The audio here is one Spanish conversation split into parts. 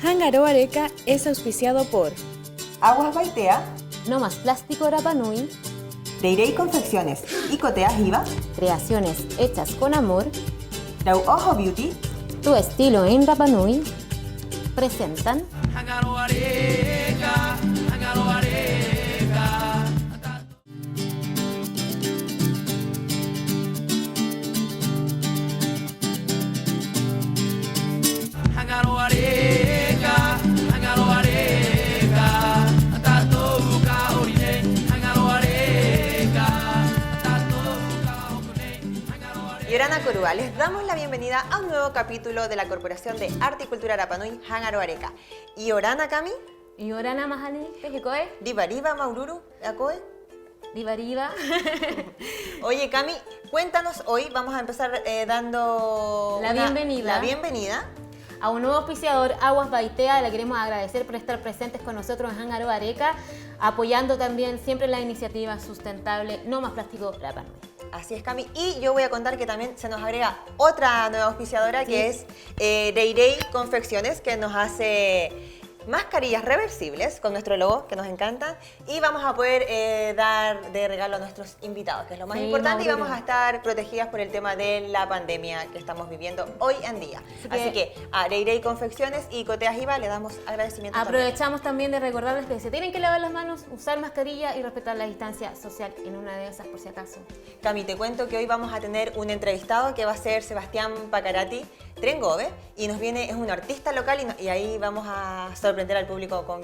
Hangaro Areca es auspiciado por Aguas Baitea, No Más Plástico Rapa Nui, Deirey Confecciones y Cotea Jiva, creaciones hechas con amor, Rau Ojo Beauty, tu estilo en Rapa Nui, presentan Hangaro Areca, Hangaro Areca. Hangaro Areca, Hangaro Areca. Tato ka orine, Hangaro Areca. Tato ka orine, Hangaro Areca. Yorana Corúa, les damos la bienvenida a un nuevo capítulo de la Corporación de Arte y Cultura Rapa Nui, Hangaro Areca. Yorana Kami, Yorana Mahani Tejecoe, Ribariba Maururu, Akoe. Ribariba. Oye, Cami, cuéntanos hoy, vamos a empezar dando La bienvenida. La bienvenida. A un nuevo auspiciador, Aguas Baitea. Le queremos agradecer por estar presentes con nosotros en Hangaro Areca, apoyando también siempre la iniciativa sustentable No Más Plástico Rapa Nui. Así es, Cami. Y yo voy a contar que también se nos agrega otra nueva auspiciadora, que es Deirey Confecciones, que nos hace mascarillas reversibles con nuestro logo, que nos encantan, y vamos a poder dar de regalo a nuestros invitados, que es lo más importante, y vamos a estar protegidas por el tema de la pandemia que estamos viviendo hoy en día. Así que a Deirey Confecciones y Cotea Jiva le damos agradecimiento. Aprovechamos también de recordarles que se tienen que lavar las manos, usar mascarilla y respetar la distancia social en una de esas, por si acaso. Cami, te cuento que hoy vamos a tener un entrevistado que va a ser Sebastián Pacarati Trengove, y nos viene, es un artista local, y ahí vamos a sorprender al público con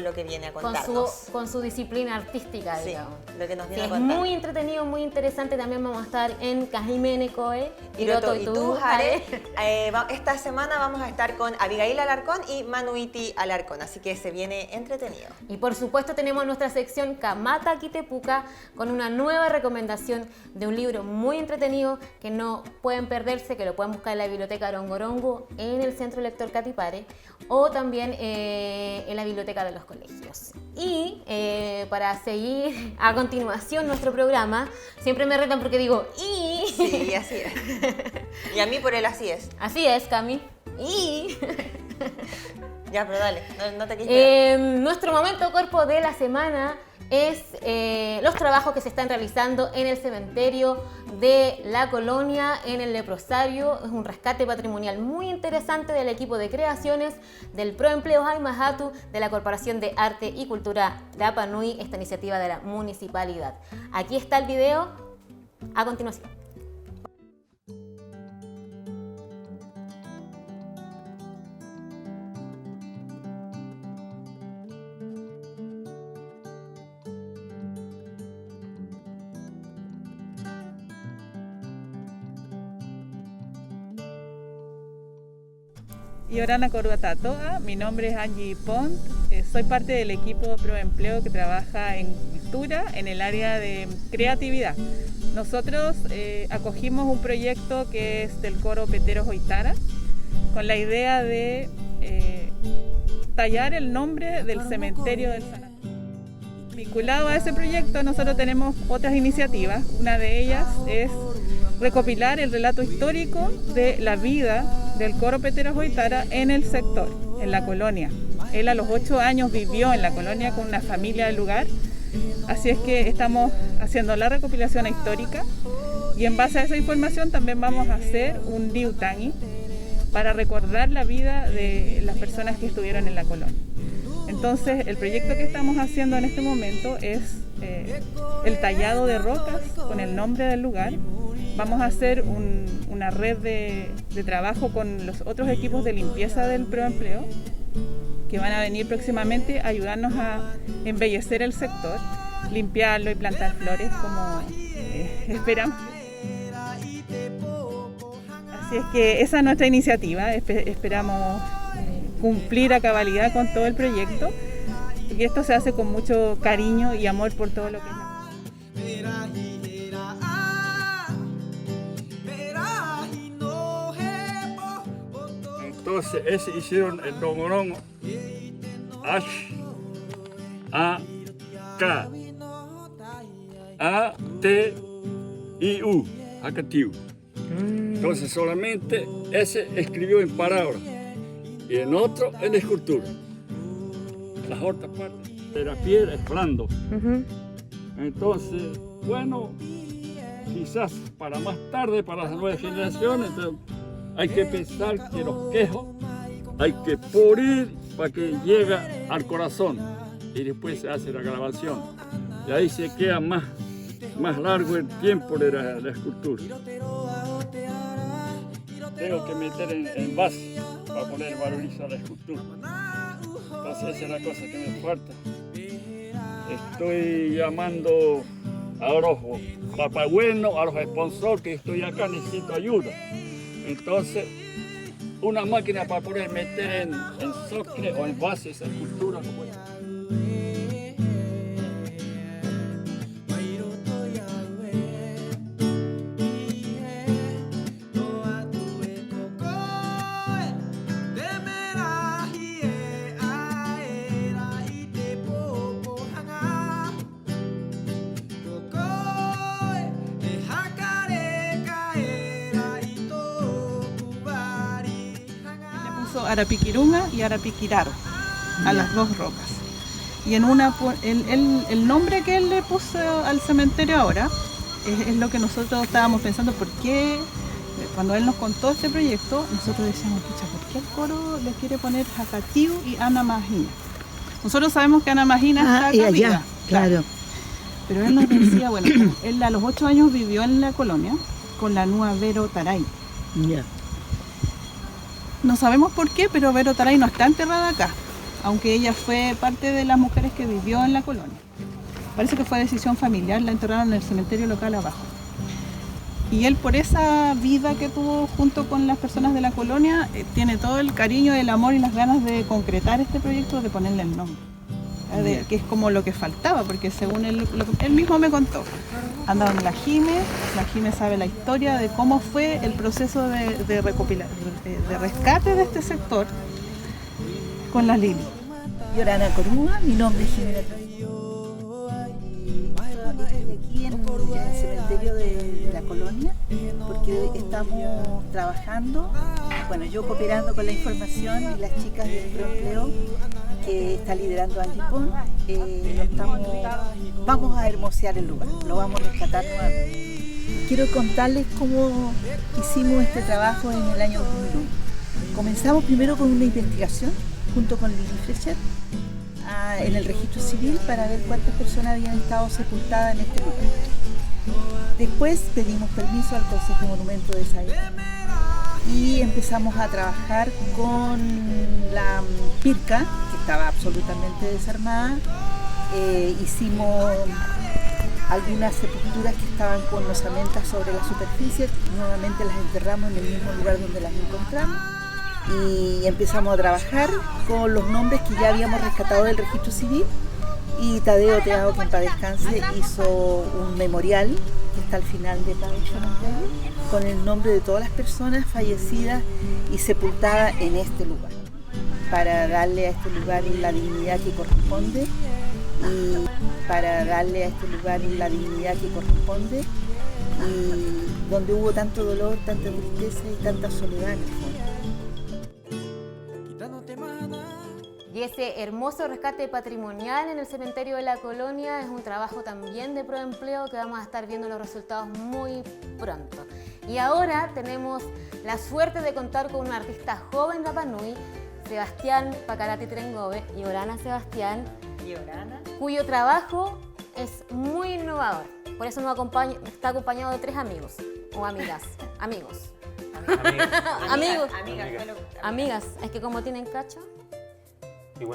lo que viene a contarnos. Con su disciplina artística, sí, digamos. Lo que nos viene Sí, a es contar. muy entretenido, muy interesante. También vamos a estar en Cajimene Coe, Hiroto y tú, Jare. Esta semana vamos a estar con Abigail Alarcón y Manuiti Alarcón, así que se viene entretenido. Y por supuesto tenemos nuestra sección Kamata Kitepuka con una nueva recomendación de un libro muy entretenido que no pueden perderse, que lo pueden buscar en la biblioteca Rongorongo, en el Centro Lector Catipare, o también en la biblioteca de los colegios. Y para seguir a continuación nuestro programa, siempre me retan porque digo y. Sí, así es. Y a mí por él así es. Así es, Cami. Y ya, pero dale, no te quisieras. nuestro momento cuerpo de la semana es los trabajos que se están realizando en el cementerio de la colonia, en el leprosario. Es un rescate patrimonial muy interesante del equipo de creaciones del Proempleo Jaimahatu de la Corporación de Arte y Cultura Rapa Nui, esta iniciativa de la municipalidad. Aquí está el video a continuación. Yorana Corúa Tatoa, mi nombre es Angie Pont, soy parte del equipo Proempleo que trabaja en cultura en el área de creatividad. Nosotros acogimos un proyecto que es del coro Peteros Oitara con la idea de tallar el nombre del cementerio del Sanatorio. Vinculado a ese proyecto nosotros tenemos otras iniciativas, una de ellas es recopilar el relato histórico de la vida del coro Peteros Oitara en el sector, en la colonia. Él a los 8 años vivió en la colonia con una familia del lugar, así es que estamos haciendo la recopilación histórica y en base a esa información también vamos a hacer un liutangi para recordar la vida de las personas que estuvieron en la colonia. Entonces el proyecto que estamos haciendo en este momento es el tallado de rocas con el nombre del lugar. Vamos a hacer una red de trabajo con los otros equipos de limpieza del Proempleo que van a venir próximamente a ayudarnos a embellecer el sector, limpiarlo y plantar flores como esperamos. Así es que esa es nuestra iniciativa, esperamos cumplir a cabalidad con todo el proyecto y esto se hace con mucho cariño y amor por todo lo que es. Entonces, ese hicieron el rongorongo. H, A, K, A, T, I, U, Acatiu. Entonces, solamente ese escribió en palabras. y en otro en escultura. Las otras partes de la piedra es blando. Entonces, bueno, quizás para más tarde, para las nuevas generaciones, hay que pensar que los quejos hay que pulir para que llegue al corazón y después se hace la grabación. Y ahí se queda más largo el tiempo de la escultura. Tengo que meter en base para poner valoriza la escultura. Entonces esa es la cosa que me falta. Estoy llamando a los papagüenos, a los sponsors que estoy acá, necesito ayuda. Entonces, una máquina para poder meter en socre o en base esa escultura como esta. Arapiquirunga y Arapiquiraro a las dos rocas. Y en una el nombre que él le puso al cementerio ahora es lo que nosotros estábamos pensando, porque cuando él nos contó este proyecto, nosotros decíamos, pucha, ¿por qué el coro le quiere poner Jacatiu y Ana Magina? Nosotros sabemos que Ana Magina está acá allá, arriba, claro. pero él nos decía, bueno, él a los 8 años vivió en la colonia con la nua Vero Taray. Ya. No sabemos por qué, pero Vero Taray no está enterrada acá, aunque ella fue parte de las mujeres que vivió en la colonia. Parece que fue decisión familiar, la enterraron en el cementerio local abajo. Y él, por esa vida que tuvo junto con las personas de la colonia, tiene todo el cariño, el amor y las ganas de concretar este proyecto, de ponerle el nombre. Que es como lo que faltaba, porque según él mismo me contó, andaba en la Jime sabe la historia de cómo fue el proceso de rescate de este sector con la Lili. Yorana Corúa, mi nombre es Jimena. Estoy aquí en el cementerio de la colonia porque estamos trabajando, bueno, yo cooperando con la información y las chicas del Proempleo que está liderando Angie Pont, vamos a hermosear el lugar, lo vamos a rescatar nuevamente. Quiero contarles cómo hicimos este trabajo en el año 2001. Comenzamos primero con una investigación junto con Lili Flecher en el registro civil para ver cuántas personas habían estado sepultadas en este lugar. Después pedimos permiso al Consejo de Monumentos de esa época y empezamos a trabajar con la Pirca, que estaba absolutamente desarmada. Hicimos algunas sepulturas que estaban con osamentas sobre la superficie, nuevamente las enterramos en el mismo lugar donde las encontramos y empezamos a trabajar con los nombres que ya habíamos rescatado del registro civil, y Tadeo Teao, que en paz descanse, hizo un memorial que está al final de cada cementerio con el nombre de todas las personas fallecidas y sepultadas en este lugar, para darle a este lugar la dignidad que corresponde y donde hubo tanto dolor, tanta tristeza y tanta soledad en el fondo. Y ese hermoso rescate patrimonial en el cementerio de la colonia es un trabajo también de Proempleo que vamos a estar viendo los resultados muy pronto. Y ahora tenemos la suerte de contar con un artista joven de Rapa Nui, Sebastián Pacarati Trengove, y Yorana Sebastián, cuyo trabajo es muy innovador. Por eso está acompañado de 3 amigos o amigas. Amigas, es que como tienen cacho.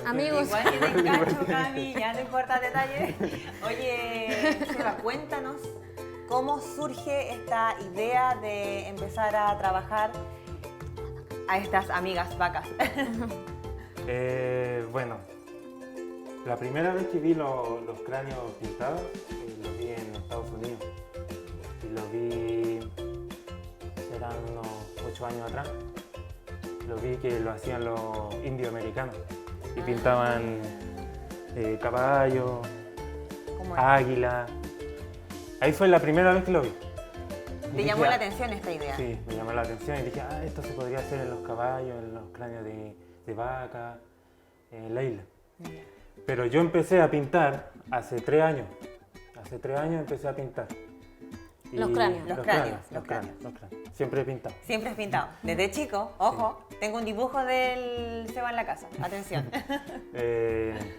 Amigos. Igual tienen cacho, Cami, ya no importa el detalle. Oye, Seba, cuéntanos cómo surge esta idea de empezar a trabajar a estas amigas vacas. Bueno, la primera vez que vi los cráneos pintados, los vi en Estados Unidos. Y los vi, eran unos 8 años atrás. Los vi que lo hacían los indioamericanos. Y pintaban caballos, águila. Ahí fue la primera vez que lo vi. ¿Te llamó la atención esta idea? Sí, me llamó la atención y dije, esto se podría hacer en los caballos, en los cráneos de de vaca, en la isla. Pero yo empecé a pintar hace 3 años. Hace 3 años empecé a pintar. Los cráneos. Los cráneos. Siempre he pintado. Siempre has pintado. Desde chico, ojo, tengo un dibujo del Seba en la casa. Atención.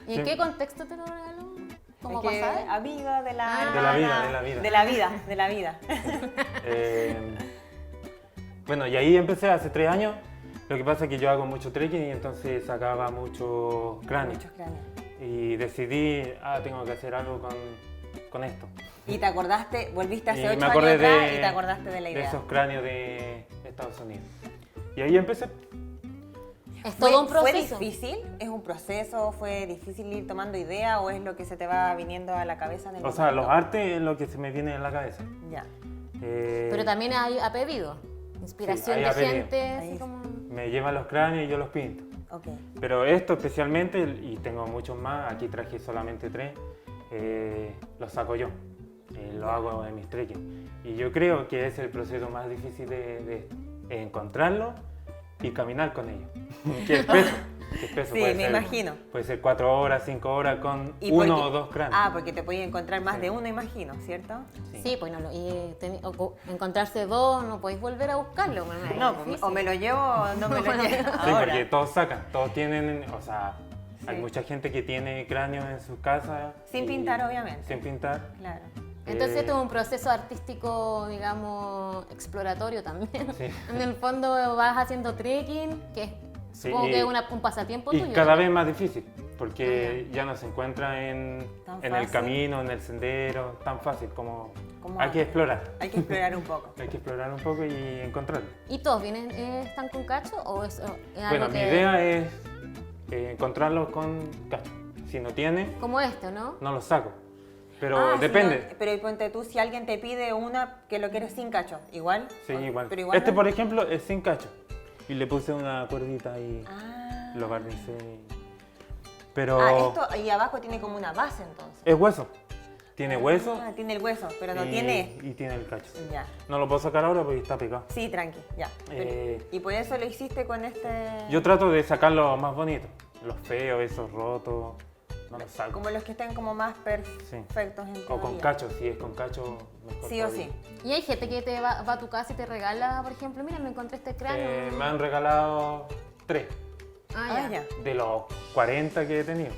¿Y en qué contexto te lo regaló? ¿Cómo Es que pasaba? amiga de la Ah. De la vida, hermana, de la vida. de la vida. Bueno, y ahí empecé hace 3 años. Lo que pasa es que yo hago mucho trekking y entonces sacaba muchos cráneos. Muchos cráneos. Y decidí, tengo que hacer algo con esto. Y te acordaste, volviste hace Y 8 me años acordé atrás y te acordaste de la de idea. esos cráneos de Estados Unidos. Y ahí empecé. Es todo un proceso. ¿Fue difícil? ¿Es un proceso? ¿Fue difícil ir tomando idea o es lo que se te va viniendo a la cabeza en el O sea, momento? los artes es lo que se me viene en la cabeza. Ya. Pero también hay a pedido. Inspiración Sí, hay de a pedido. gente, Ahí así sí. como... Me llevan los cráneos y yo los pinto. Ok. Pero esto especialmente, y tengo muchos más, aquí traje solamente 3, los saco yo. Lo hago en mis trekking. Y yo creo que es el proceso más difícil de encontrarlo y caminar con ellos. Que es peso. Que es peso. Sí, Puede me ser- imagino. Puede ser 4 horas, 5 horas con ¿Y 1 por o qué? 2 cráneos. Ah, porque te podías encontrar más de uno, imagino, ¿cierto? Sí, pues no, encontrarse 2, no podéis volver a buscarlo. Bueno, es No, difícil. o me lo llevo o no me lo llevo. Sí, Ahora. porque todos sacan, todos tienen, o sea, hay Sí. mucha gente que tiene cráneos en sus casas. Sin y- pintar, obviamente. Sin pintar. Claro. Entonces esto es un proceso artístico, digamos, exploratorio también. Sí. En el fondo vas haciendo trekking, que Sí, supongo y- que es un pasatiempo Y tuyo. cada ¿no? vez más difícil, porque ya no se encuentra en Tan el fácil. camino, en el sendero, tan fácil como Como hay que antes. explorar. Hay que explorar un poco. Hay que explorar un poco y encontrarlo. ¿Y todos vienen, están con cacho o es Bueno, algo mi que- idea es encontrarlos con cacho. Si no tiene, como esto, ¿no? no los saco. Pero Ah, depende. si no- pero y ponte tú, si alguien te pide una que lo quieres sin cacho, ¿igual? Sí, O- igual. Pero igual Este, no- por ejemplo, es sin cacho. Y le puse una cuerdita y Ah. lo barnicé. Pero Esto ahí abajo tiene como una base entonces. es hueso. Tiene hueso Ah, tiene el hueso, pero no y, tiene... y tiene el cacho. Ya. No lo puedo sacar ahora porque está pegado. Sí, tranqui, ya. Y por eso lo hiciste con este... Yo trato de sacar lo más bonito. Los feos, esos rotos, no los saco. Como los que estén como más perfectos en O con teoría. cacho, si es con cacho, mejor Sí o todavía. sí. Y hay gente que te va a tu casa y te regala, por ejemplo, mira, me encontré este cráneo. Me han regalado 3 Ah, ya. de los 40 que he tenido.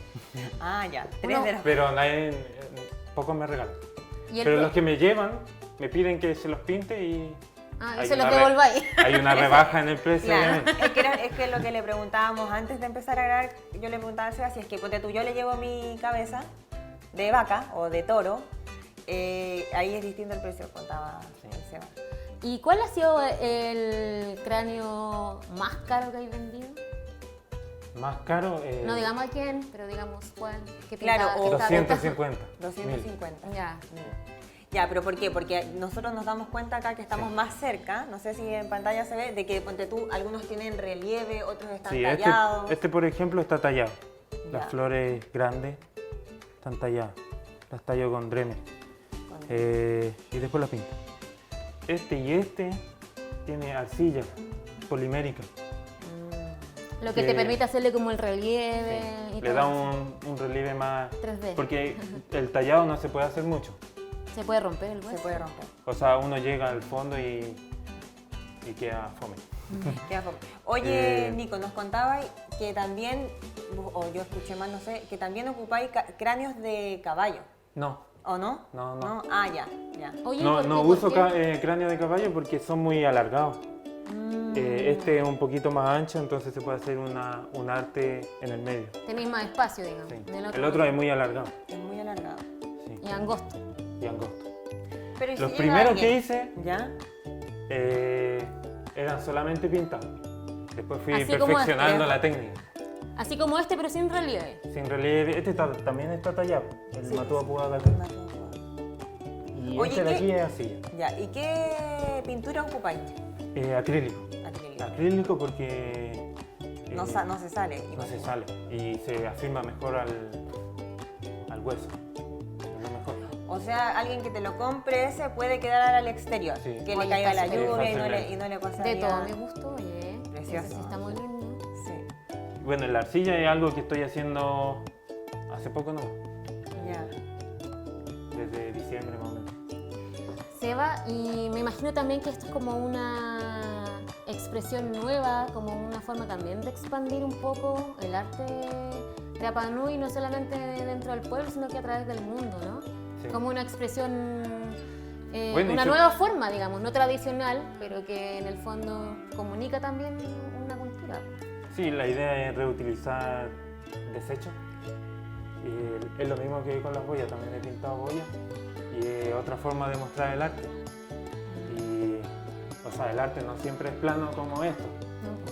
Ah, ya. Tres de los... Pero pocos me regalan. Y el Pero pro- los que me llevan me piden que se los pinte y Ah, hay y se los una devolváis. hay una rebaja en el precio, Claro, obviamente. es que lo que le preguntábamos antes de empezar a grabar, yo le preguntaba a Seba si es que ponte tú, yo le llevo mi cabeza de vaca o de toro, ahí es distinto el precio, contaba el Seba. ¿Y cuál ha sido el cráneo más caro que hay vendido? Más caro, No digamos a quién, pero digamos cuál. ¿Qué Claro, pinta- o- qué está- 250. 250. Ya. Ya, pero ¿por qué? Porque nosotros nos damos cuenta acá que estamos más cerca, no sé si en pantalla se ve, de que ponte tú, algunos tienen relieve, otros están Sí, tallados. este por ejemplo está tallado. Ya. Las flores grandes están talladas. Las tallo con Dremel. Con- Y después las pinto. Este y este tiene arcilla polimérica. Lo que te que- permite hacerle como el relieve y Le todo da eso. un relieve más... 3D. Porque el tallado no se puede hacer mucho. Se puede romper el hueso. Se puede romper. O sea, uno llega al fondo y queda fome. Queda poco. Oye, Eh, Nico, nos contabais que también, o yo escuché más, no sé, que también ocupáis cráneos de caballo, No, ¿o no? No. Ah, ya, ya. Oye, no, ¿por qué? no ¿Por uso qué? cráneo de caballo porque son muy alargados. Mm. Este es un poquito más ancho, entonces se puede hacer un arte en el medio. Tenéis más espacio, digamos. Sí. Del El otro es muy alargado Es muy alargado. sí, Y angosto. y angosto. Pero ¿y si Los llega primeros alguien? que hice ¿Ya? eran solamente pintados. Después fui Así como perfeccionando este. la técnica. Así como este, pero sin relieve. Sin relieve, este también está tallado, el Sí. Matua Puaga. Y Oye, este de ¿qué? aquí es así, Ya, ¿y qué pintura ocupáis? acrílico. Acrílico. Acrílico porque No se sale. no se sale y se afirma mejor al hueso. Es lo mejor. O sea, alguien que te lo compre ese puede quedar al exterior. Sí. Que Oye, le caiga la está súper lluvia fácilmente. y no le pasa De nada. todo mi gusto, oye. Precioso. Ese sí está muy lindo. Sí. Bueno, la arcilla es algo que estoy haciendo hace poco, ¿no? Ya. Desde diciembre más o menos. Seba, y me imagino también que esto es como una expresión nueva, como una forma también de expandir un poco el arte de Rapa Nui, no solamente dentro del pueblo, sino que a través del mundo, ¿no? Sí. Como una expresión, Bueno, y una se- nueva forma, digamos, no tradicional, pero que en el fondo comunica también una cultura. Sí, la idea es reutilizar desechos. Y es lo mismo que con las boyas, también he pintado boyas. Y es otra forma de mostrar el arte. Y, o sea, el arte no siempre es plano como esto.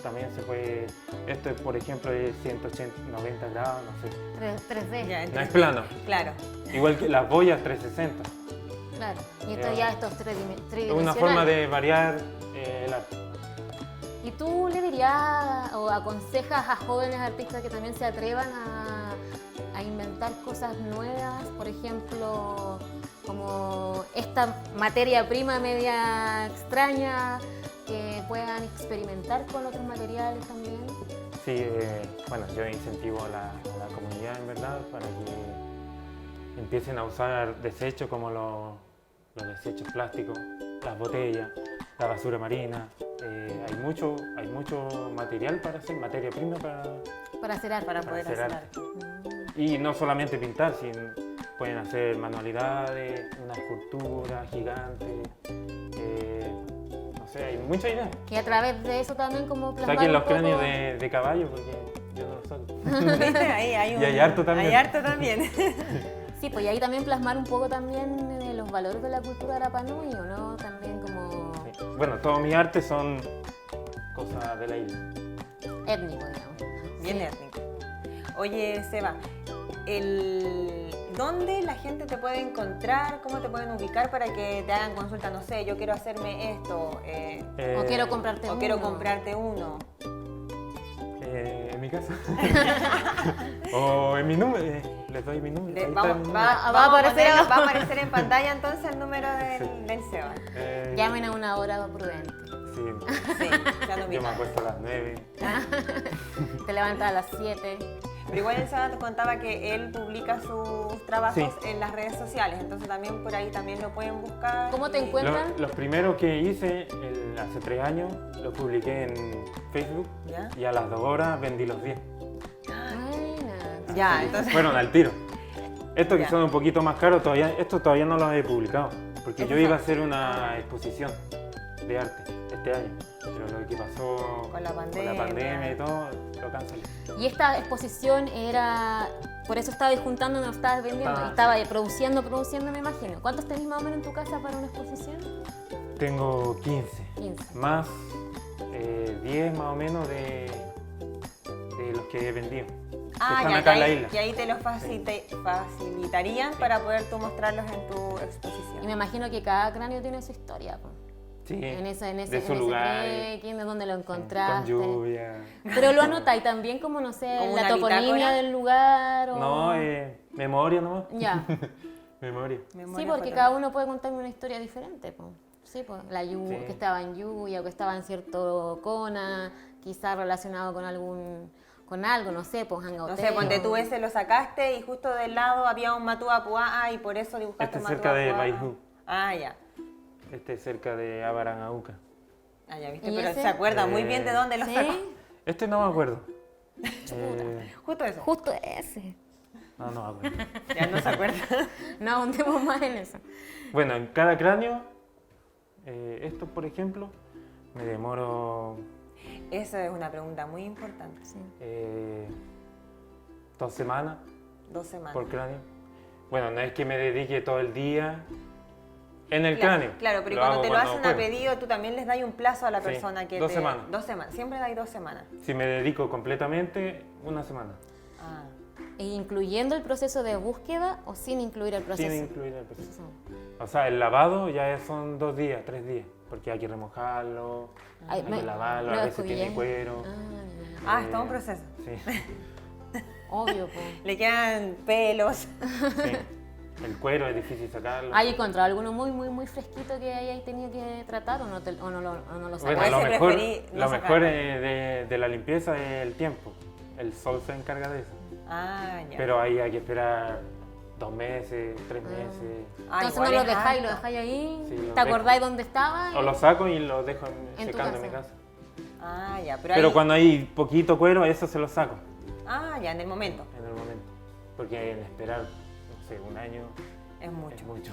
También se puede, esto es, por ejemplo, es 180, 90 grados, no sé. 3D, Ya, No es entonces, plano. claro. Igual que las boyas 360. claro. Y esto Ya. ya esto es Es tridimensional. una forma de variar el arte. ¿Y tú le dirías o aconsejas a jóvenes artistas que también se atrevan a inventar cosas nuevas? Por ejemplo, como esta materia prima media extraña, que puedan experimentar con otros materiales también. Sí, bueno, yo incentivo a la comunidad en verdad para que empiecen a usar desechos como los desechos plásticos, las botellas, la basura marina. Hay mucho material para hacer, materia prima Para hacer arte. Para para poder hacer hacer arte. arte. Y no solamente pintar, sino pueden hacer manualidades, una escultura gigante. No sé, hay muchas ideas. Y a través de eso también como plasmar Saquen un los poco- cráneos de caballo porque yo no los saco. ¿Viste? Ahí hay un... Y hay harto también. Hay harto también. Sí, pues y ahí también plasmar un poco también los valores de la cultura Rapa Nui, ¿o no? También como Sí. Bueno, todos mis artes son cosas de la isla. étnico, digamos. Bien Sí. étnico. Oye, Seba, ¿dónde la gente te puede encontrar? ¿Cómo te pueden ubicar para que te hagan consulta? No sé, yo quiero hacerme esto. O quiero comprarte o uno. quiero comprarte uno. En mi casa. O en mi número. Les doy mi número. Ahí está mi número. va a Vamos aparecer ponerlo- abajo. va a aparecer en pantalla entonces el número del, del Seba. Llamen a una hora prudente. Sí, Sí, ya lo yo me ubicas. acuesto a las 9. Te levantas a las 7. Pero igual el Seba te contaba que él publica sus trabajos Sí. en las redes sociales, entonces también por ahí también lo pueden buscar. ¿Cómo te y- encuentras? Los primeros que hice hace 3 años los publiqué en Facebook ¿Ya? y a las 2 horas vendí los 10. Buena. Ya, entonces... Fueron al tiro. Estos que Ya. son un poquito más caros, estos todavía no los he publicado. Porque Estos yo iba a son- hacer una exposición de arte este año. Pero lo que pasó Con la pandemia. y todo, lo cancelé. Y esta exposición era, por eso estabas juntando, no estabas vendiendo, Ah, y estaba produciendo, me imagino. ¿Cuántos tenés más o menos en tu casa para una exposición? Tengo 15. 15. Más 10 más o menos de los que he vendido. Ah, que están ya, acá en la que ahí, isla. que ahí te los facilitarían para poder tú mostrarlos en tu Y me exposición. imagino que cada cráneo tiene su historia. Po. Sí, En ese de su lugar, trekking, de dónde lo con encontraste. lluvia. Pero lo anotáis también como, no sé, ¿Como la una toponimia bitácora? del lugar o... No, memoria nomás. Ya. Memoria. Sí, Memoria porque fotográfica. cada uno puede contarme una historia diferente. Po. Sí, pues la lluvia, Sí. que estaba en lluvia o que estaba en cierto cona, quizás relacionado con algo, no sé, pues No hangauteo. sé, ponte tú ese lo sacaste y justo del lado había un Matúa Puá y por eso dibujaste Este es Matúa cerca de Puá. Baijú. Ah, ya. Este es cerca de Abarangauca. Ah, ya viste, ¿Y pero ese? se acuerda muy bien de dónde lo ¿Sí? sacó. Este no me acuerdo. Justo eso. Justo ese. No me acuerdo. Ya no se acuerda. No ahondemos más en eso. Bueno, en cada cráneo, esto por ejemplo, me demoro Esa es una pregunta muy importante. 2 semanas 2 semanas. por cráneo. Bueno, no es que me dedique todo el día en el Claro, cráneo. claro, pero Lo cuando hago te lo hacen a puedo. pedido, tú también les das un plazo a la Sí, persona que 2 te... semanas. 2 semanas. Siempre dais 2 semanas. Si me dedico completamente, 1 semana. Ah. ¿E incluyendo el proceso de búsqueda o sin incluir el proceso? Sin incluir el proceso. O sea, el lavado ya son 2 días, 3 días. Porque hay que remojarlo, Ay, hay que lavarlo, a lo veces tiene descubrí. cuero. Ah, es todo un proceso. Sí, Obvio, pues. Le quedan pelos. sí. El cuero es difícil sacarlo. ¿Hay encontrado alguno muy fresquito que hayáis tenido que tratar o no, o no lo Bueno, sacáis? Ese lo mejor, preferí no lo sacarlo. mejor de la limpieza es el tiempo. el sol se encarga de eso. Ah, ya. Pero ahí hay que esperar 2 meses, 3 meses. Ah, Entonces igual no lo es dejáis, lo harto. dejáis ahí. Sí, lo ¿Te acordáis dónde estaba? O lo saco y lo dejo En tu secando en mi casa. casa. Ah, ya, Pero ahí- cuando hay poquito cuero, eso se lo saco Ah, ya, en el momento. en el momento. Porque en esperar, no sé, 1 año Es mucho. es mucho.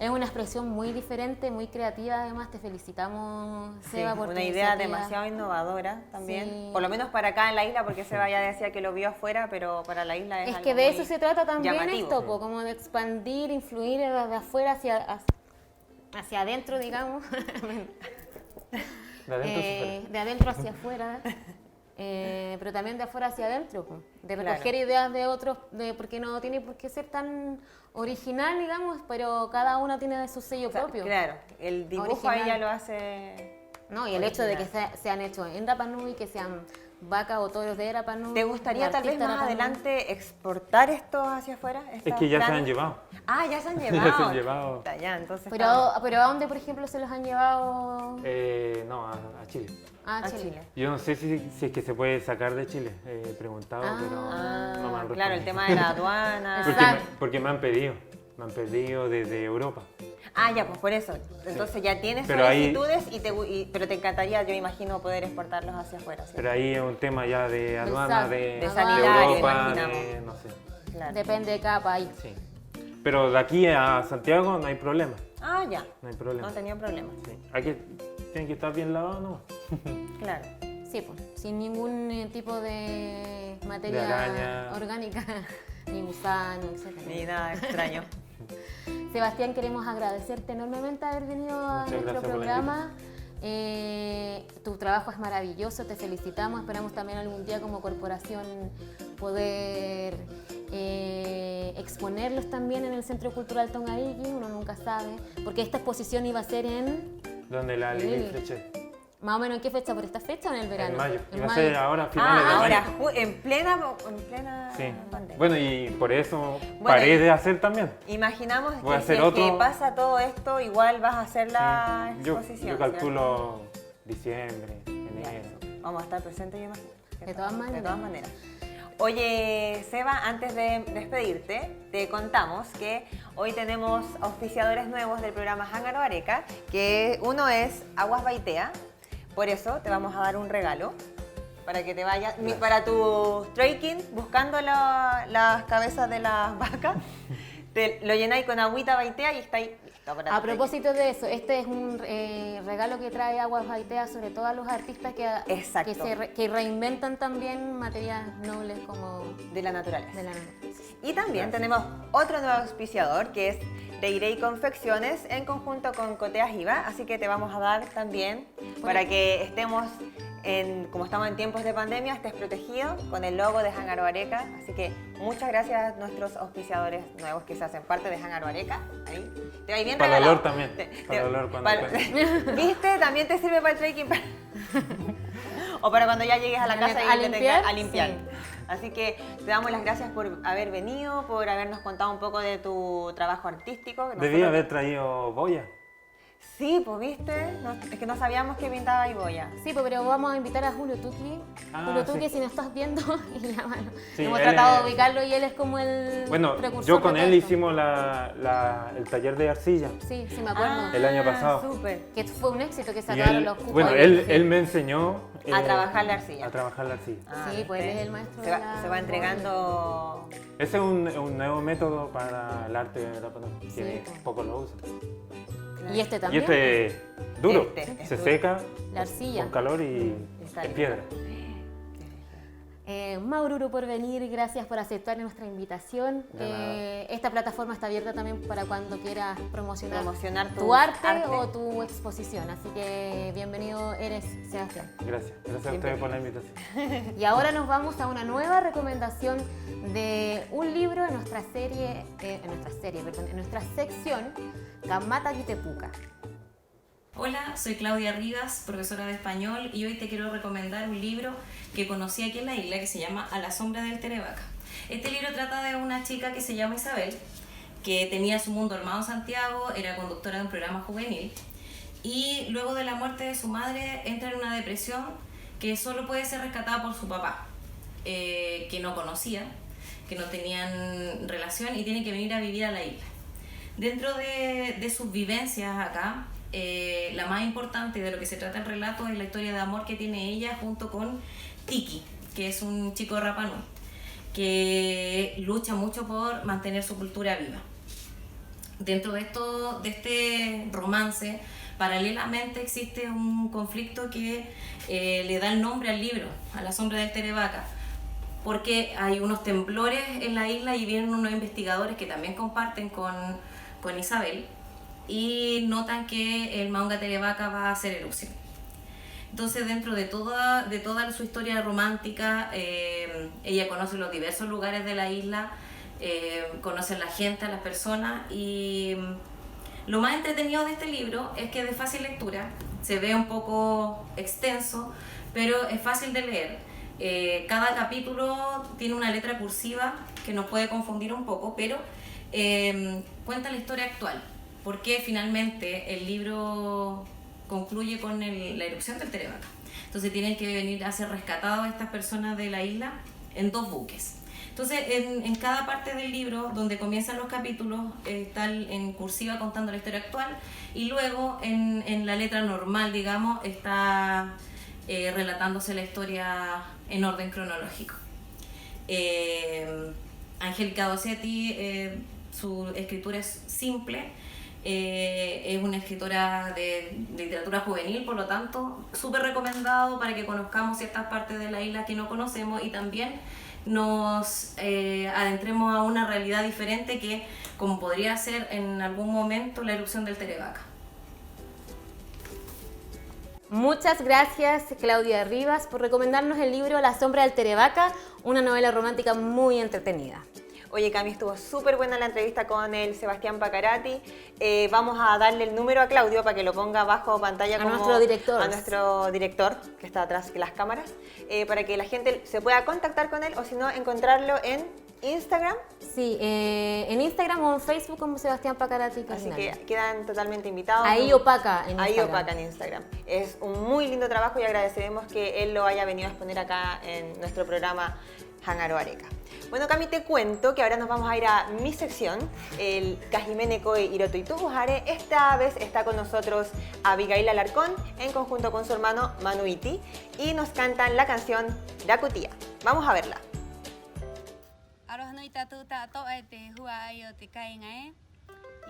Es una expresión muy diferente, muy creativa. Además, te felicitamos, Sí, Seba, por tu una idea iniciativa. demasiado innovadora también. Sí. Por lo menos para acá en la isla, porque Seba ya decía que lo vio afuera, pero para la isla es Es algo que de muy eso se trata también llamativo. esto, po, como de expandir, influir de afuera hacia adentro, digamos. De adentro hacia afuera. De adentro hacia afuera. Pero también de afuera hacia adentro, po, de Claro. recoger ideas de otros, porque no tiene por qué ser tan original, digamos, pero cada uno tiene su sello O sea, propio. claro, el dibujo Original. ahí ya lo hace... ¿No? Y el hecho de que original. sean hechos en Rapa Nui, que sean vacas o toros de Rapa Nui. ¿Te gustaría de tal vez artistas más Rapa Nui. adelante exportar esto hacia afuera? Es estos que ya se planos? han llevado. Ah, ya se han Ya llevado. se han llevado. Puta, ya, entonces Pero ¿a dónde, por ejemplo, se los han llevado No, a Chile. a a Chile? Chile. Yo no sé si es que se puede sacar de Chile. He preguntado, Ah. pero no me han Claro, el respondido. tema de la aduana. Exacto. Porque me han pedido. Me han pedido desde Europa. Ah, ya, pues por eso. Entonces ya tienes Pero ahí- solicitudes, pero te encantaría, yo imagino, poder exportarlos hacia afuera. ¿sí? Pero ahí es un tema ya de aduana, de sanitario, Europa, imaginamos. no sé. Claro. Depende de cada país. Sí. Pero de aquí a Santiago no hay problema. Ah, ya. No hay problema. No tenía problemas. Sí. Aquí tienen que estar bien lavados, ¿no? Claro. Sí, pues, sin ningún tipo de materia De araña. orgánica, ni gusano, etc. Ni nada extraño. Sebastián, queremos agradecerte enormemente haber venido a Muchas nuestro gracias por la programa. Tu trabajo es maravilloso, te felicitamos. Esperamos también algún día como corporación poder exponerlos también en el Centro Cultural Tongariki, uno nunca sabe, porque esta exposición iba a ser en, Donde la Sí. Lili Fleché. más o menos, ¿en qué fecha? ¿Por esta fecha o en el verano? En mayo. En Iba a mayo. ser ahora, finales de Ah, mayo. ahora, en plena Sí. pandemia. Bueno, y por eso Bueno, paré y- de hacer también. Imaginamos Voy a que si hacer es que otro. pasa todo esto, igual vas a hacer la Sí. exposición. Yo calculo diciembre, ¿cierto? Ya, enero. vamos a estar presentes, yo imagino. De todas maneras. De todas maneras. Oye, Seba, antes de despedirte, te contamos que hoy tenemos auspiciadores nuevos del programa Jángaro Areca, que uno es Aguas Baitea. Por eso te vamos a dar un regalo para que te vayas, para tu trekking, buscando las cabezas de las vacas. Lo llenáis con agüita Baitea y está ahí listo para A tu trekking. propósito de eso, este es un regalo que trae Aguas Baitea sobre todo a los artistas Exacto. que reinventan también materias nobles como de la naturaleza. de la naturaleza. Y también tenemos otro nuevo auspiciador que es Reirey Confecciones en conjunto con Cotea Jiva, así que te vamos a dar también para que estemos, como estamos en tiempos de pandemia, estés protegido con el logo de Jángaro Areca. Así que muchas gracias a nuestros auspiciadores nuevos que se hacen parte de Jángaro Areca. Ahí. Te va a ir bien Para el regalado. olor también, para el olor cuando ¿Viste? También te sirve para el trekking. O para cuando ya llegues a la casa y ¿A te limpiar? tengas a limpiar. Sí. Así que te damos las gracias por haber venido, por habernos contado un poco de tu trabajo artístico. Debía Nosotros- haber traído boya. Sí, pues viste, es que no sabíamos que pintaba Iboya. Sí, pues, pero vamos a invitar a Julio Tucli. Ah, Julio Tucli, sí. si nos estás viendo, y llámalo. Sí, Hemos él tratado es- de ubicarlo y él es como el Bueno, precursor yo de con todo él esto. hicimos el taller de arcilla. Sí, sí, me acuerdo. El año pasado. Súper. Que fue un éxito que Y sacaron él, los cupos. bueno, él me enseñó A trabajar la arcilla. A trabajar la arcilla. Sí, pues él ¿viste? es el maestro Se de va, la se va entregando. Ese es un nuevo método para el arte de Rapa Nui, Sí, que pues. poco lo usan. Y este Y también. este es duro, Este es se duro. seca La arcilla. con calor y Está es bien. piedra. Maururo por venir, gracias por aceptar nuestra invitación. De nada. Esta plataforma está abierta también para cuando quieras promocionar Promocionar tu tu arte, arte. o tu exposición. Así que bienvenido eres, Sebastián. Gracias a ustedes por la invitación. Y ahora nos vamos a una nueva recomendación de un libro en nuestra serie, en nuestra sección Kamata Kitepuka. Hola, soy Claudia Rivas, profesora de español, y hoy te quiero recomendar un libro que conocí aquí en la isla que se llama A la sombra del Terevaca. Este libro trata de una chica que se llama Isabel, que tenía su mundo armado en Santiago, era conductora de un programa juvenil, y luego de la muerte de su madre entra en una depresión que solo puede ser rescatada por su papá. que no conocía, que no tenían relación y tienen que venir a vivir a la isla. Dentro de sus vivencias acá, la más importante de lo que se trata el relato es la historia de amor que tiene ella junto con Tiki, que es un chico de Rapa Nui, que lucha mucho por mantener su cultura viva. Dentro de este romance, paralelamente existe un conflicto que le da el nombre al libro, A la sombra del Terevaca, porque hay unos temblores en la isla y vienen unos investigadores que también comparten con Isabel y notan que el Maunga Terevaca va a hacer erupción. Entonces, dentro de toda su historia romántica, ella conoce los diversos lugares de la isla, conoce a la gente, a las personas, y lo más entretenido de este libro es que es de fácil lectura, se ve un poco extenso, pero es fácil de leer. Cada capítulo tiene una letra cursiva que nos puede confundir un poco, pero cuenta la historia actual, porque finalmente el libro concluye con la erupción del Terevaca. Entonces tienen que venir a ser rescatados estas personas de la isla en 2 buques. Entonces en cada parte del libro, donde comienzan los capítulos, está en cursiva contando la historia actual, y luego en la letra normal, digamos, está relatándose la historia en orden cronológico. Angélica Dossetti, su escritura es simple, es una escritora de literatura juvenil, por lo tanto, súper recomendado para que conozcamos ciertas partes de la isla que no conocemos y también nos adentremos a una realidad diferente que, como podría ser en algún momento, la erupción del Terevaca. Muchas gracias, Claudia Rivas, por recomendarnos el libro La sombra del Terevaca, una novela romántica muy entretenida. Oye, Cami, estuvo súper buena la entrevista con el Sebastián Pacarati. Vamos a darle el número a Claudio para que lo ponga bajo pantalla a nuestro director, que está atrás de las cámaras, para que la gente se pueda contactar con él, o si no, encontrarlo en Instagram. Sí, en Instagram o en Facebook como Sebastián Pacarati. Así que quedan totalmente invitados. Ahí Opaca en Instagram. Ahí Opaca en Instagram. Es un muy lindo trabajo y agradeceremos que él lo haya venido a exponer acá en nuestro programa Hangaro Areca. Bueno, Cami, te cuento que ahora nos vamos a ir a mi sección, el Cajimeneco e Irotuitujare. Esta vez está con nosotros Abigail Alarcón en conjunto con su hermano Manuiti y nos cantan la canción Dakutia. Vamos a verla.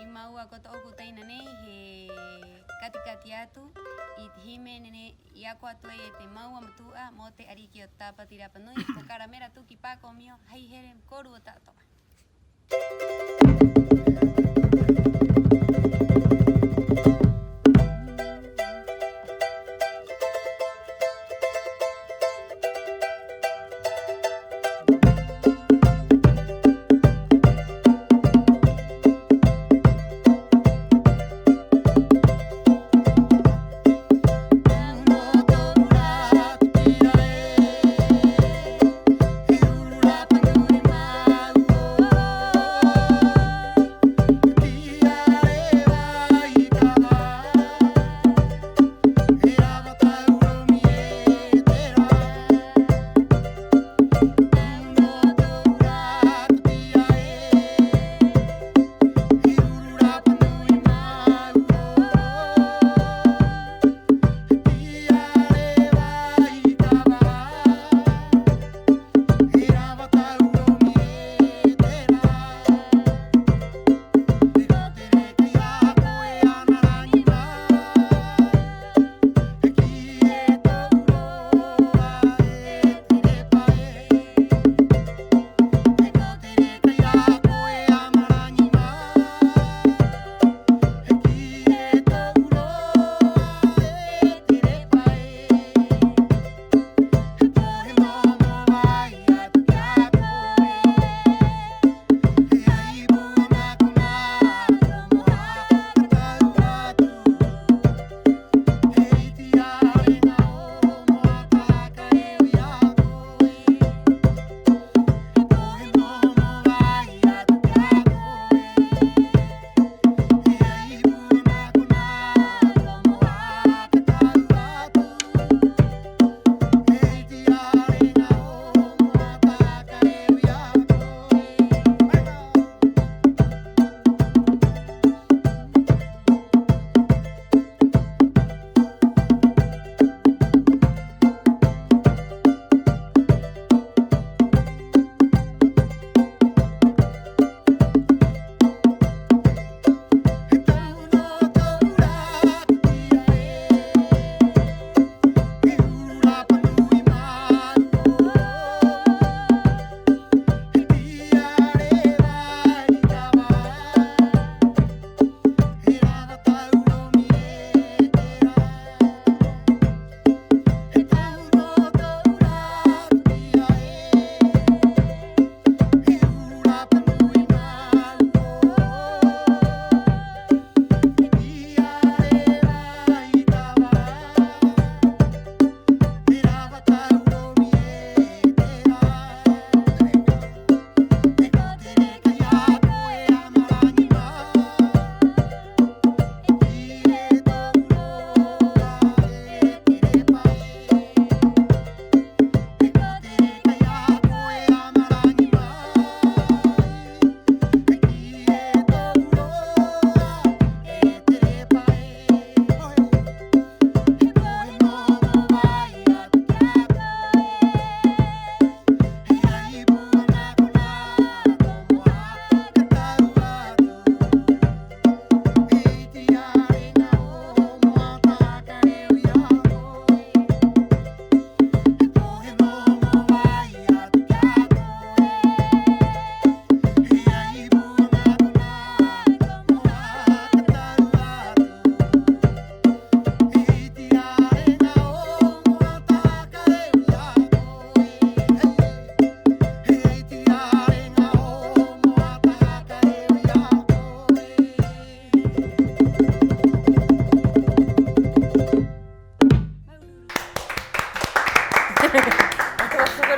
Imaua kota okutai nane he katikatiatu it hime nene yaku atuai te maua matua mote ariki otapa tirapanui pokara mera tu kipako mio hai herem koru tato. Tira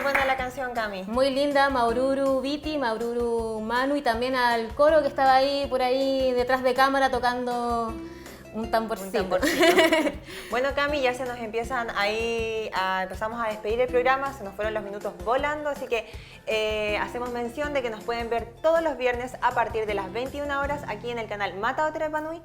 buena la canción, Cami. Muy linda, Maururu Viti, Maururu Manu y también al coro que estaba ahí por ahí detrás de cámara tocando un tamborcito. Bueno, Cami, ya se nos empiezan ahí, empezamos a despedir el programa, se nos fueron los minutos volando, así que hacemos mención de que nos pueden ver todos los viernes a partir de las 21 horas aquí en el canal Mata Otra Panui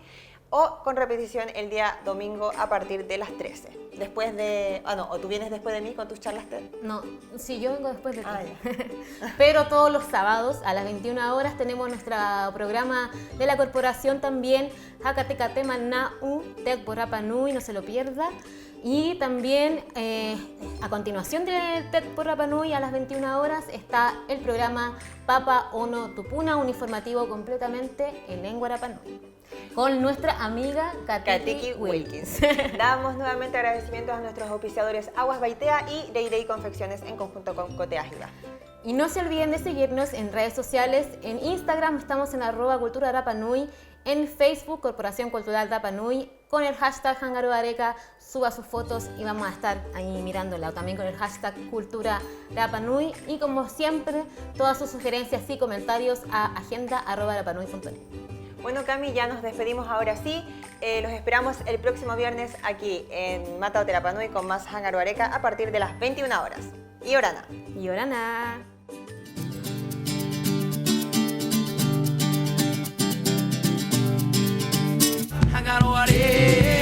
o con repetición el día domingo a partir de las 13. Después de... Ah, no, o tú vienes después de mí con tus charlas TED. No, sí, yo vengo después de ti. Ya. Pero todos los sábados a las 21 horas tenemos nuestro programa de la corporación también, Hakatecatema Nau Tec por Rapa Nui, no se lo pierda. Y también a continuación de TED por Rapa Nui a las 21 horas está el programa Papa Ono Tupuna, un informativo completamente en lengua Rapa Nui, con nuestra amiga Katiki Wilkins. Damos nuevamente agradecimientos a nuestros auspiciadores Aguas Baitea y Reirei Confecciones en conjunto con Coteajiva. Y no se olviden de seguirnos en redes sociales. En Instagram estamos en @cultura Rapa Nui, en Facebook Corporación Cultural Rapa Nui, con el hashtag Hangaroareca, suba sus fotos y vamos a estar ahí mirándola. O también con el hashtag Cultura Rapa Nui. Y como siempre, todas sus sugerencias y comentarios a agenda@rapanui.net. Bueno, Cami, ya nos despedimos ahora sí. Los esperamos el próximo viernes aquí en Mata Otra Panui con más Hangaroareca a partir de las 21 horas. Y Orana. Y Orana. Hangaroareca.